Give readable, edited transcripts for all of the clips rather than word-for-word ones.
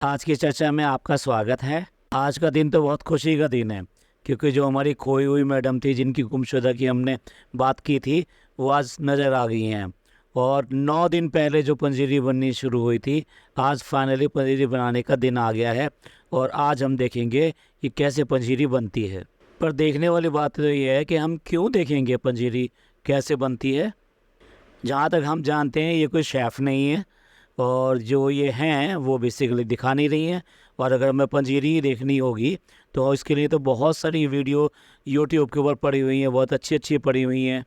आज की चर्चा में आपका स्वागत है। आज का दिन तो बहुत खुशी का दिन है, क्योंकि जो हमारी खोई हुई मैडम थी, जिनकी गुमशुदा की हमने बात की थी, वो आज नज़र आ गई हैं। और 9 दिन पहले जो पंजीरी बननी शुरू हुई थी, आज फाइनली पंजीरी बनाने का दिन आ गया है। और आज हम देखेंगे कि कैसे पंजीरी बनती है। पर देखने वाली बात तो ये है कि हम क्यों देखेंगे पंजीरी कैसे बनती है। जहाँ तक हम जानते हैं, ये कोई शेफ़ नहीं है, और जो ये हैं वो बेसिकली दिखा नहीं रही हैं। और अगर हमें पंजीरी देखनी होगी तो इसके लिए तो बहुत सारी वीडियो यूट्यूब के ऊपर पड़ी हुई हैं, बहुत अच्छी अच्छी पड़ी हुई हैं।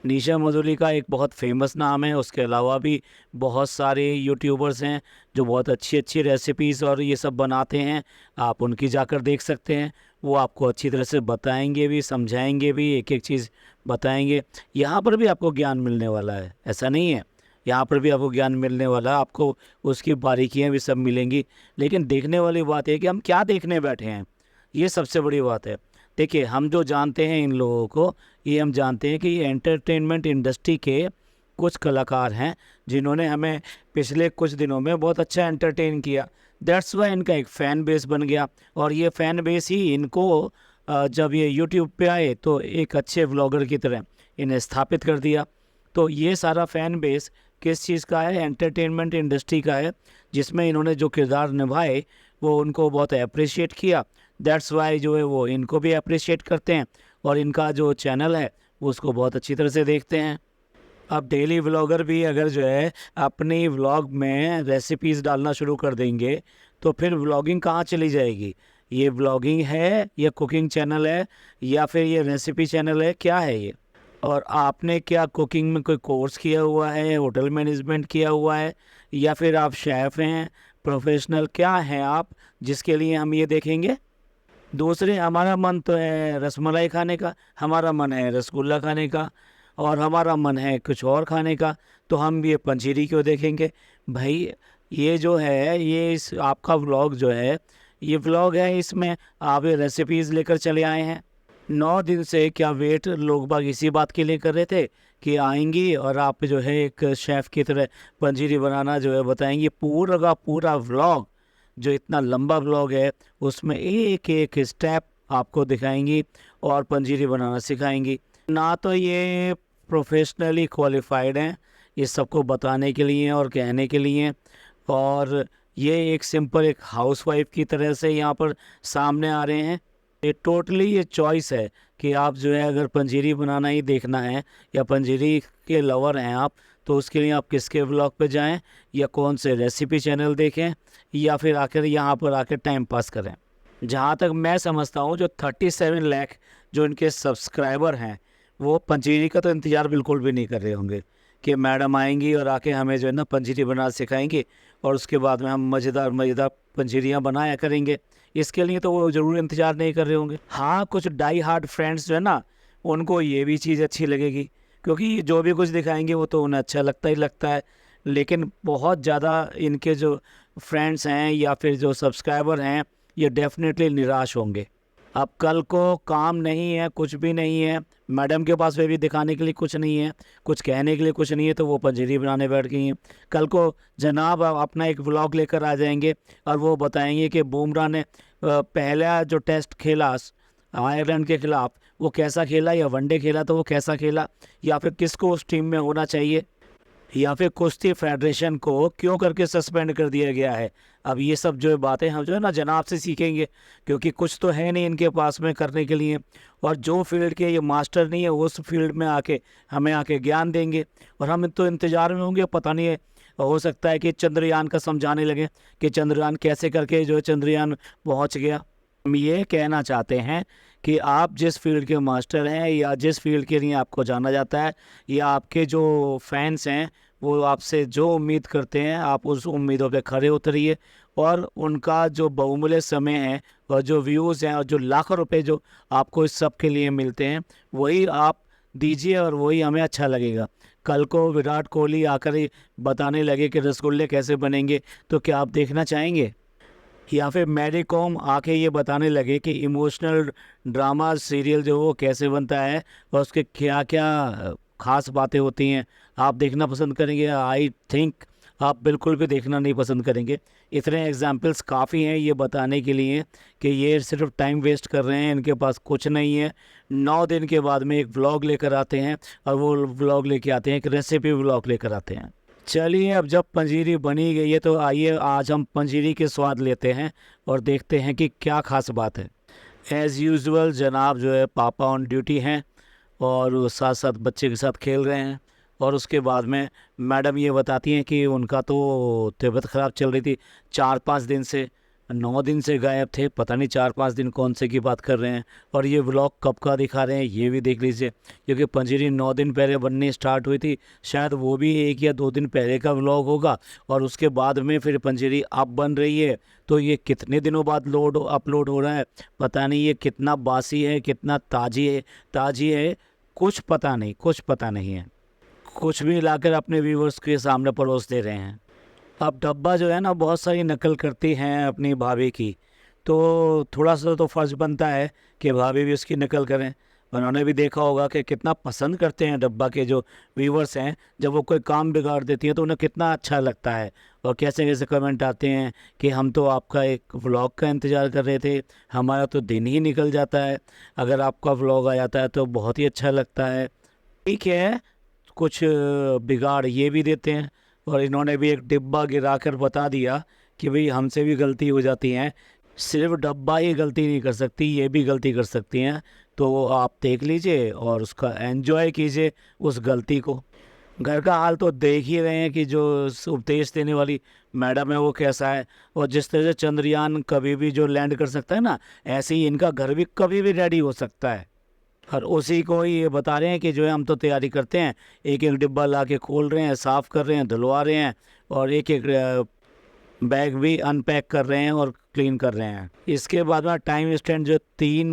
निशा मधुली का एक बहुत फेमस नाम है, उसके अलावा भी बहुत सारे यूट्यूबर्स हैं जो बहुत अच्छी अच्छी रेसिपीज़ और ये सब बनाते हैं। आप उनकी जाकर देख सकते हैं, वो आपको अच्छी तरह से बताएंगे भी, समझाएंगे भी, एक एक चीज़ बताएंगे। यहाँ पर भी आपको ज्ञान मिलने वाला है, ऐसा नहीं है, यहाँ पर भी आपको ज्ञान मिलने वाला है, आपको उसकी बारीकियाँ भी सब मिलेंगी। लेकिन देखने वाली बात है कि हम क्या देखने बैठे हैं, ये सबसे बड़ी बात है। देखिए, हम जो जानते हैं इन लोगों को, ये हम जानते हैं कि ये एंटरटेनमेंट इंडस्ट्री के कुछ कलाकार हैं जिन्होंने हमें पिछले कुछ दिनों में बहुत अच्छा एंटरटेन किया। दैट्स वाई इनका एक फ़ैन बेस बन गया, और ये फ़ैन बेस ही इनको जब ये यूट्यूब पे आए तो एक अच्छे व्लॉगर की तरह इन्हें स्थापित कर दिया। तो ये सारा फ़ैन बेस किस चीज़ का है? एंटरटेनमेंट इंडस्ट्री का है, जिसमें इन्होंने जो किरदार निभाए वो उनको बहुत अप्रिशिएट किया। दैट्स वाई जो है वो इनको भी अप्रिशिएट करते हैं, और इनका जो चैनल है वो उसको बहुत अच्छी तरह से देखते हैं। अब डेली व्लॉगर भी अगर जो है अपनी व्लॉग में रेसिपीज़ डालना शुरू कर देंगे, तो फिर व्लॉगिंग कहाँ चली जाएगी? ये व्लॉगिंग है, ये कुकिंग चैनल है, या फिर ये रेसिपी चैनल है, क्या है ये? और आपने क्या कुकिंग में कोई कोर्स किया हुआ है, होटल मैनेजमेंट किया हुआ है, या फिर आप शेफ़ हैं, प्रोफेशनल क्या हैं आप, जिसके लिए हम ये देखेंगे? दूसरे, हमारा मन तो है रसमलाई खाने का, हमारा मन है रसगुल्ला खाने का, और हमारा मन है कुछ और खाने का, तो हम ये पंजीरी क्यों देखेंगे? भाई, ये जो है, ये इस आपका व्लॉग जो है, ये व्लॉग है, इसमें आप ये रेसिपीज़ लेकर चले आए हैं। 9 दिन से क्या वेट लोग बाग इसी बात के लिए कर रहे थे कि आएंगी और आप जो है एक शेफ़ की तरह पंजीरी बनाना जो है बताएंगी। पूरा का पूरा व्लॉग, जो इतना लंबा व्लॉग है, उसमें एक एक स्टेप आपको दिखाएंगी और पंजीरी बनाना सिखाएंगी। ना तो ये प्रोफेशनली क्वालिफाइड हैं इस सबको बताने के लिए और कहने के लिए, और ये एक सिंपल एक हाउसवाइफ की तरह से यहाँ पर सामने आ रहे हैं। ये टोटली ये चॉइस है कि आप जो है अगर पंजीरी बनाना ही देखना है, या पंजीरी के लवर हैं आप, तो उसके लिए आप किसके व्लॉग पे जाएं, या कौन से रेसिपी चैनल देखें, या फिर आकर यहाँ पर आकर टाइम पास करें। जहाँ तक मैं समझता हूँ, जो 37 लाख जो इनके सब्सक्राइबर हैं, वो पंजीरी का तो इंतज़ार बिल्कुल भी नहीं कर रहे होंगे कि मैडम आएंगी और आके हमें जो है ना पंजीरी बना सिखाएंगी, और उसके बाद में हम मज़ेदार मज़ेदार पंजीरियाँ बनाया करेंगे। इसके लिए तो वो ज़रूर इंतज़ार नहीं कर रहे होंगे। हाँ, कुछ डाई हार्ड फ्रेंड्स जो है ना, उनको ये भी चीज़ अच्छी लगेगी, क्योंकि जो भी कुछ दिखाएंगे वो तो उन्हें अच्छा लगता ही लगता है। लेकिन बहुत ज़्यादा इनके जो फ्रेंड्स हैं या फिर जो सब्सक्राइबर हैं, ये डेफिनेटली निराश होंगे। अब कल को काम नहीं है, कुछ भी नहीं है, मैडम के पास में भी दिखाने के लिए कुछ नहीं है, कुछ कहने के लिए कुछ नहीं है, तो वो पंजीरी बनाने बैठ गई हैं। कल को जनाब अपना एक व्लॉग लेकर आ जाएंगे और वो बताएंगे कि बुमराह ने पहला जो टेस्ट खेला आयरलैंड के खिलाफ, वो कैसा खेला, या वनडे खेला तो वो कैसा खेला, या फिर किसको उस टीम में होना चाहिए, या फिर कुश्ती फेडरेशन को क्यों करके सस्पेंड कर दिया गया है। अब ये सब जो बातें हम जो है ना जनाब से सीखेंगे, क्योंकि कुछ तो है नहीं इनके पास में करने के लिए, और जो फील्ड के ये मास्टर नहीं है उस फील्ड में आके हमें आके ज्ञान देंगे। और हम तो इंतज़ार में होंगे, पता नहीं है, हो सकता है कि चंद्रयान का समझाने लगे कि चंद्रयान कैसे करके जो है चंद्रयान पहुँच गया। हम ये कहना चाहते हैं कि आप जिस फील्ड के मास्टर हैं, या जिस फील्ड के लिए आपको जाना जाता है, या आपके जो फैंस हैं वो आपसे जो उम्मीद करते हैं, आप उस उम्मीदों पे खरे उतरिए, और उनका जो बहुमूल्य समय है और जो व्यूज़ हैं और जो लाखों रुपए जो आपको इस सब के लिए मिलते हैं, वही आप दीजिए, और वही हमें अच्छा लगेगा। कल को विराट कोहली आकर ही बताने लगे कि रसगुल्ले कैसे बनेंगे, तो क्या आप देखना चाहेंगे? या फिर मैरी कॉम आके ये बताने लगे कि इमोशनल ड्रामा सीरियल जो वो कैसे बनता है और उसके क्या क्या ख़ास बातें होती हैं, आप देखना पसंद करेंगे? आई थिंक आप बिल्कुल भी देखना नहीं पसंद करेंगे, इतने एग्जाम्पल्स काफ़ी हैं ये बताने के लिए कि ये सिर्फ टाइम वेस्ट कर रहे हैं, इनके पास कुछ नहीं है। 9 दिन के बाद में एक व्लॉग लेकर आते हैं, और वो व्लॉग लेके आते हैं, एक रेसिपी व्लॉग लेकर आते हैं। चलिए, अब जब पंजीरी बनी गई है तो आइए आज हम पंजीरी के स्वाद लेते हैं और देखते हैं कि क्या ख़ास बात है। एज़ यूजुअल जनाब जो है पापा ऑन ड्यूटी हैं और साथ साथ बच्चे के साथ खेल रहे हैं। और उसके बाद में मैडम ये बताती हैं कि उनका तो तबीयत ख़राब चल रही थी 4-5 दिन से, 9 दिन से गायब थे, पता नहीं 4-5 दिन कौन से की बात कर रहे हैं। और ये व्लॉग कब का दिखा रहे हैं ये भी देख लीजिए, क्योंकि पंजीरी 9 दिन पहले बननी स्टार्ट हुई थी, शायद वो भी 1 या 2 दिन पहले का व्लॉग होगा। और उसके बाद में फिर पंजीरी अब बन रही है, तो ये कितने दिनों बाद अपलोड हो रहा है, पता नहीं ये कितना बासी है, कितना ताज़ी है, कुछ पता नहीं है। कुछ भी लाकर अपने व्यूवर्स के सामने परोस दे रहे हैं। अब डब्बा जो है ना बहुत सारी नकल करती हैं अपनी भाभी की, तो थोड़ा सा तो फ़र्ज़ बनता है कि भाभी भी उसकी नकल करें। उन्होंने भी देखा होगा कि कितना पसंद करते हैं डब्बा के जो व्यूवर्स हैं, जब वो कोई काम बिगाड़ देती हैं तो उन्हें कितना अच्छा लगता है, और कैसे कैसे कमेंट आते हैं कि हम तो आपका एक व्लॉग का इंतज़ार कर रहे थे, हमारा तो दिन ही निकल जाता है, अगर आपका व्लॉग आ जाता है तो बहुत ही अच्छा लगता है। ठीक है, कुछ बिगाड़ ये भी देते हैं, और इन्होंने भी एक डिब्बा गिराकर बता दिया कि भाई हमसे भी गलती हो जाती है, सिर्फ डब्बा ही गलती नहीं कर सकती, ये भी गलती कर सकती हैं। तो आप देख लीजिए और उसका एंजॉय कीजिए उस गलती को। घर का हाल तो देख ही रहे हैं कि जो उपदेश देने वाली मैडम है वो कैसा है, और जिस तरह से चंद्रयान कभी भी जो लैंड कर सकता है ना, ऐसे ही इनका घर भी कभी भी रेडी हो सकता है। और उसी को ही ये बता रहे हैं कि जो है हम तो तैयारी करते हैं, एक एक डिब्बा ला के खोल रहे हैं, साफ़ कर रहे हैं, धुलवा रहे हैं, और एक एक बैग भी अनपैक कर रहे हैं और क्लीन कर रहे हैं। इसके बाद में टाइम स्टैंड जो 3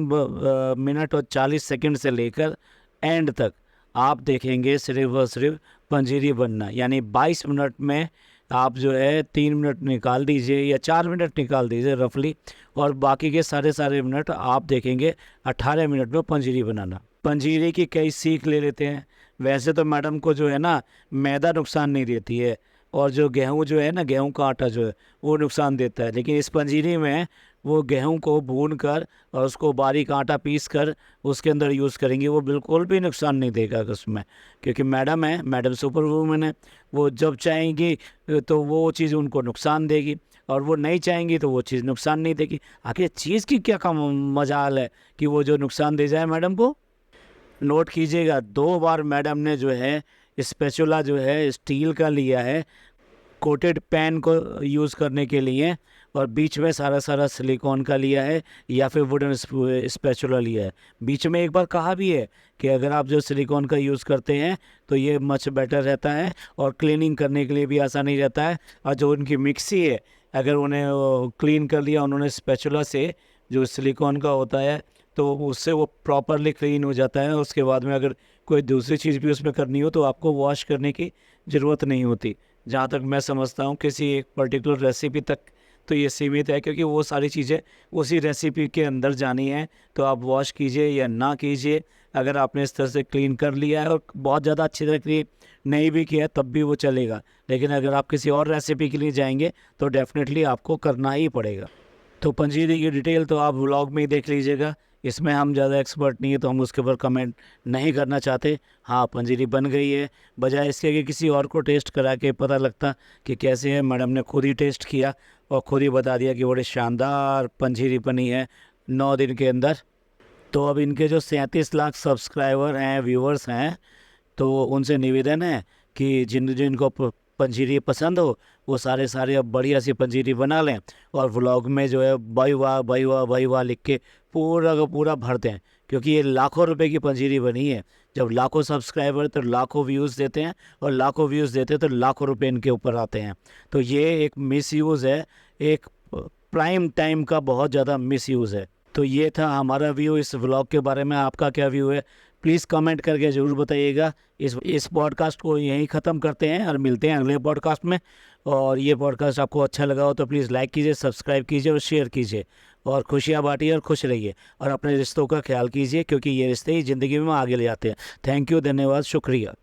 मिनट और 40 सेकंड से लेकर एंड तक आप देखेंगे सिर्फ और सिर्फ पंजीरी बनना, यानी 22 मिनट में आप जो है 3 मिनट निकाल दीजिए या 4 मिनट निकाल दीजिए रफली, और बाकी के सारे मिनट आप देखेंगे 18 मिनट में पंजीरी बनाना। पंजीरी की कई सीख ले लेते हैं। वैसे तो मैडम को जो है ना मैदा नुकसान नहीं देती है, और जो गेहूँ जो है ना, गेहूँ का आटा जो है वो नुकसान देता है, लेकिन इस पंजीरी में वो गेहूं को भून कर और उसको बारीक आटा पीस कर उसके अंदर यूज़ करेंगी, वो बिल्कुल भी नुकसान नहीं देगा उसमें, क्योंकि मैडम है, मैडम सुपर वूमन है, वो जब चाहेंगी तो वो चीज़ उनको नुकसान देगी, और वो नहीं चाहेंगी तो वो चीज़ नुकसान नहीं देगी। आखिर चीज़ की क्या कम मजाल है कि वो जो नुकसान दे जाए मैडम को। नोट कीजिएगा, 2 बार मैडम ने जो है स्पैचुला जो है स्टील का लिया है कोटेड पैन को यूज़ करने के लिए, और बीच में सारा सिलिकॉन का लिया है या फिर वुडन स्पैचुला लिया है। बीच में एक बार कहा भी है कि अगर आप जो सिलिकॉन का यूज़ करते हैं तो ये मच बेटर रहता है और क्लीनिंग करने के लिए भी आसानी रहता है। और जो उनकी मिक्सी है, अगर उन्हें क्लीन कर लिया उन्होंने स्पैचुला से, जो सिलिकॉन का होता है, तो उससे वो प्रॉपरली क्लीन हो जाता है। उसके बाद में अगर कोई दूसरी चीज़ भी उसमें करनी हो तो आपको वॉश करने की ज़रूरत नहीं होती। जहाँ तक मैं समझता हूँ किसी एक पर्टिकुलर रेसिपी तक तो ये सीमित है, क्योंकि वो सारी चीज़ें उसी रेसिपी के अंदर जानी है, तो आप वॉश कीजिए या ना कीजिए। अगर आपने इस तरह से क्लीन कर लिया है और बहुत ज़्यादा अच्छी तरह क्लीन नहीं भी किया तब भी वो चलेगा, लेकिन अगर आप किसी और रेसिपी के लिए जाएंगे तो डेफिनेटली आपको करना ही पड़ेगा। तो पंजीरी की डिटेल तो आप व्लॉग में ही देख लीजिएगा, इसमें हम ज़्यादा एक्सपर्ट नहीं है तो हम उसके ऊपर कमेंट नहीं करना चाहते। हाँ, पंजीरी बन गई है, बजाय इसके कि किसी और को टेस्ट करा के पता लगता कि कैसे है, मैडम ने खुद ही टेस्ट किया और खुद ही बता दिया कि बड़े शानदार पंजीरी बनी है 9 दिन के अंदर। तो अब इनके जो 37 लाख सब्सक्राइबर हैं, व्यूवर्स हैं, तो उनसे निवेदन है कि जिनको पंजीरी पसंद हो वो सारे अब बढ़िया सी पंजीरी बना लें, और व्लॉग में जो है भाई वाह लिख के पूरा का पूरा भर दें, क्योंकि ये लाखों रुपए की पंजीरी बनी है। जब लाखों सब्सक्राइबर तो लाखों व्यूज़ देते हैं, और लाखों व्यूज़ देते हैं तो लाखों रुपए इनके ऊपर आते हैं। तो ये एक मिसयूज़ है, एक प्राइम टाइम का बहुत ज़्यादा मिसयूज़ है। तो ये था हमारा व्यू इस व्लॉग के बारे में। आपका क्या व्यू है प्लीज़ कमेंट करके ज़रूर बताइएगा। इस पॉडकास्ट को यहीं ख़त्म करते हैं और मिलते हैं अगले पॉडकास्ट में। और ये पॉडकास्ट आपको अच्छा लगा हो तो प्लीज़ लाइक कीजिए, सब्सक्राइब कीजिए और शेयर कीजिए, और खुशियाँ बांटिए और खुश रहिए, और अपने रिश्तों का ख्याल कीजिए, क्योंकि ये रिश्ते ही ज़िंदगी में आगे ले जाते हैं। थैंक यू, धन्यवाद, शुक्रिया।